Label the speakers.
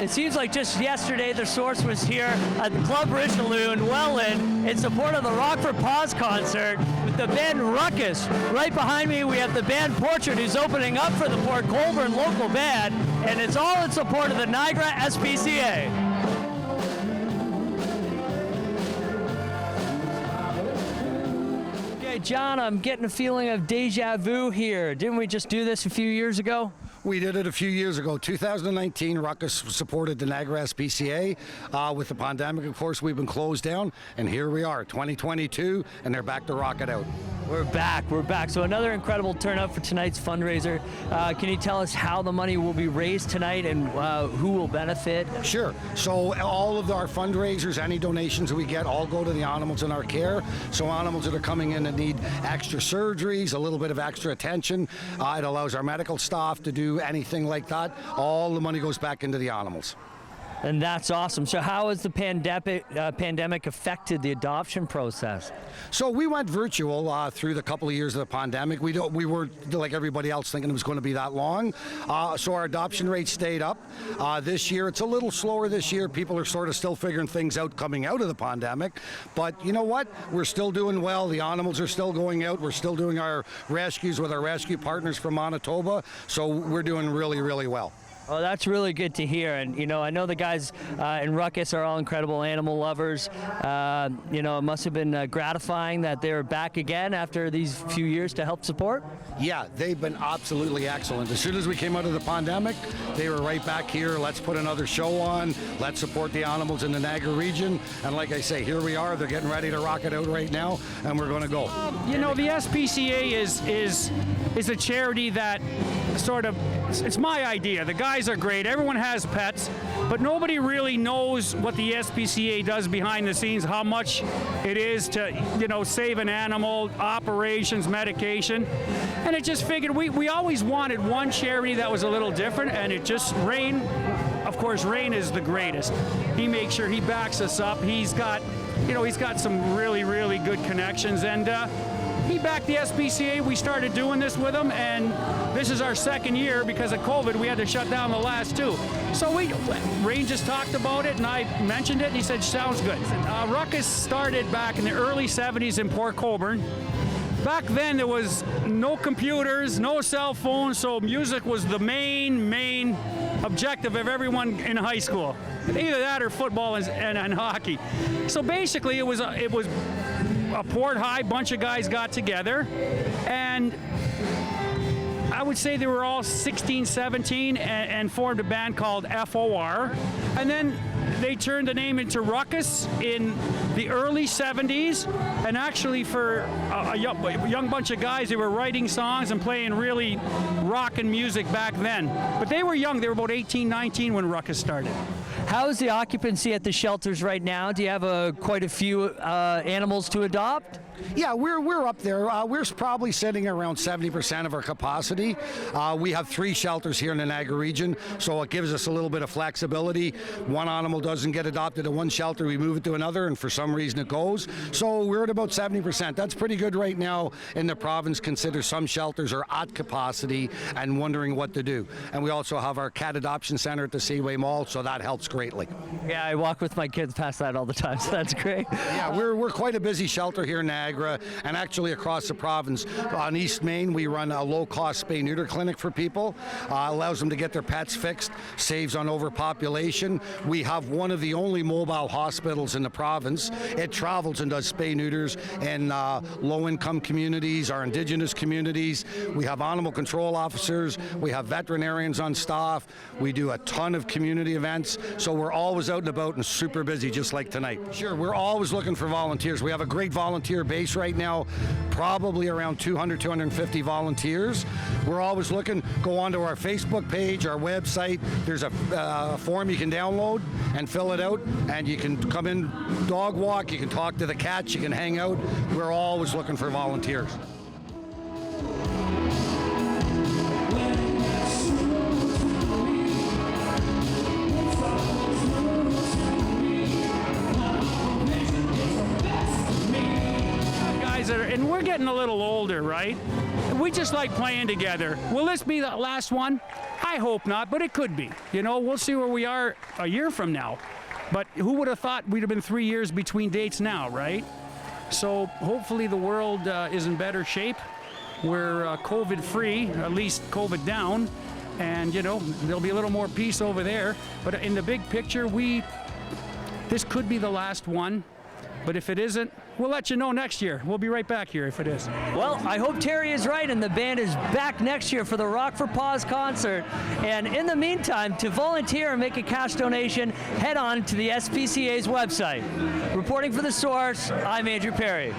Speaker 1: It seems like just yesterday the Source was here at the Club Richelieu in Welland in support of the Rockford Paws concert with the band Ruckus. Right behind me we have the band Portrait, who's opening up for the Port Colborne local band, and it's all in support of the Niagara SPCA. John, I'm getting a feeling of deja vu here. Didn't we just do this a few years ago?
Speaker 2: We did it a few years ago. 2019, Ruckus supported the Niagara SPCA. With the pandemic, of course, we've been closed down, and here we are, 2022, and they're back to rock it out.
Speaker 1: We're back. So another incredible turnout for tonight's fundraiser. Can you tell us how the money will be raised tonight and who will benefit?
Speaker 2: Sure. So all of our fundraisers, any donations that we get, all go to the animals in our care. So animals that are coming in that need extra surgeries, a little bit of extra attention, it allows our medical staff to do anything like that. All the money goes back into the animals.
Speaker 1: And that's awesome. So how has the pandemic affected the adoption process?
Speaker 2: So we went virtual through the couple of years of the pandemic. We weren't like everybody else thinking it was going to be that long. So our adoption rate stayed up. This year, it's a little slower this year. People are sort of still figuring things out coming out of the pandemic. But you know what? We're still doing well. The animals are still going out. We're still doing our rescues with our rescue partners from Manitoba. So we're doing really, really well.
Speaker 1: Oh, that's really good to hear. And, you know, I know the guys in Ruckus are all incredible animal lovers. You know, it must have been gratifying that they're back again after these few years to help support.
Speaker 2: Yeah, they've been absolutely excellent. As soon as we came out of the pandemic, they were right back here. Let's put another show on. Let's support the animals in the Niagara region. And like I say, here we are. They're getting ready to rock it out right now, and we're going to go.
Speaker 3: You know, the SPCA is a charity that sort of, it's my idea. The guys are great. Everyone has pets, but nobody really knows what the SPCA does behind the scenes, how much it is to, you know, save an animal, operations, medication. And it just figured we always wanted one charity that was a little different, and it just, Rein, of course, Rein is the greatest. He makes sure he backs us up. He's got some really, really good connections, and he backed the SPCA. We started doing this with him, and this is our second year. Because of COVID, we had to shut down the last two. So Rein just talked about it, and I mentioned it, and he said, sounds good. Ruckus started back in the early 70s in Port Colborne. Back then, there was no computers, no cell phones, so music was the main objective of everyone in high school. Either that or football and hockey. So basically, it was a Port High bunch of guys got together, and I would say they were all 16, 17 and formed a band called FOR. And then they turned the name into Ruckus in the early 70s. And actually for a young bunch of guys, they were writing songs and playing really rockin' music back then. But they were young. They were about 18, 19 when Ruckus started.
Speaker 1: How is the occupancy at the shelters right now? Do you have quite a few animals to adopt?
Speaker 2: Yeah, we're up there. We're probably sitting around 70% of our capacity. We have 3 shelters here in the Niagara region, so it gives us a little bit of flexibility. One animal doesn't get adopted at one shelter, we move it to another, and for some reason it goes. So we're at about 70%. That's pretty good right now in the province, consider some shelters are at capacity and wondering what to do. And we also have our cat adoption center at the Seaway Mall, so that helps greatly.
Speaker 1: Yeah, I walk with my kids past that all the time, so that's great.
Speaker 2: Yeah, we're quite a busy shelter here in Niagara, and actually across the province. On East Main, we run a low-cost spay-neuter clinic for people. Allows them to get their pets fixed, saves on overpopulation. We have one of the only mobile hospitals in the province. It travels and does spay-neuters in low-income communities, our Indigenous communities. We have animal control officers. We have veterinarians on staff. We do a ton of community events. So we're always out and about and super busy, just like tonight. Sure, we're always looking for volunteers. We have a great volunteer base right now, probably around 200, 250 volunteers. We're always looking. Go onto our Facebook page, our website. There's a form you can download and fill it out, and you can come in, dog walk, you can talk to the cats, you can hang out. We're always looking for volunteers. And we're getting a little older, right?
Speaker 3: we just like playing together. Will this be the last one? I hope not, but it could be. You know, we'll see where we are a year from now. But who would have thought we'd have been 3 years between dates now, right? So hopefully the world is in better shape. We're COVID-free, at least COVID down, and you know there'll be a little more peace over there. But in the big picture, this could be the last one. But if it isn't, we'll let you know next year. We'll be right back here if it is.
Speaker 1: Well, I hope Terry is right and the band is back next year for the Rock for Paws concert. And in the meantime, to volunteer and make a cash donation, head on to the SPCA's website. Reporting for The Source, I'm Andrew Perrie.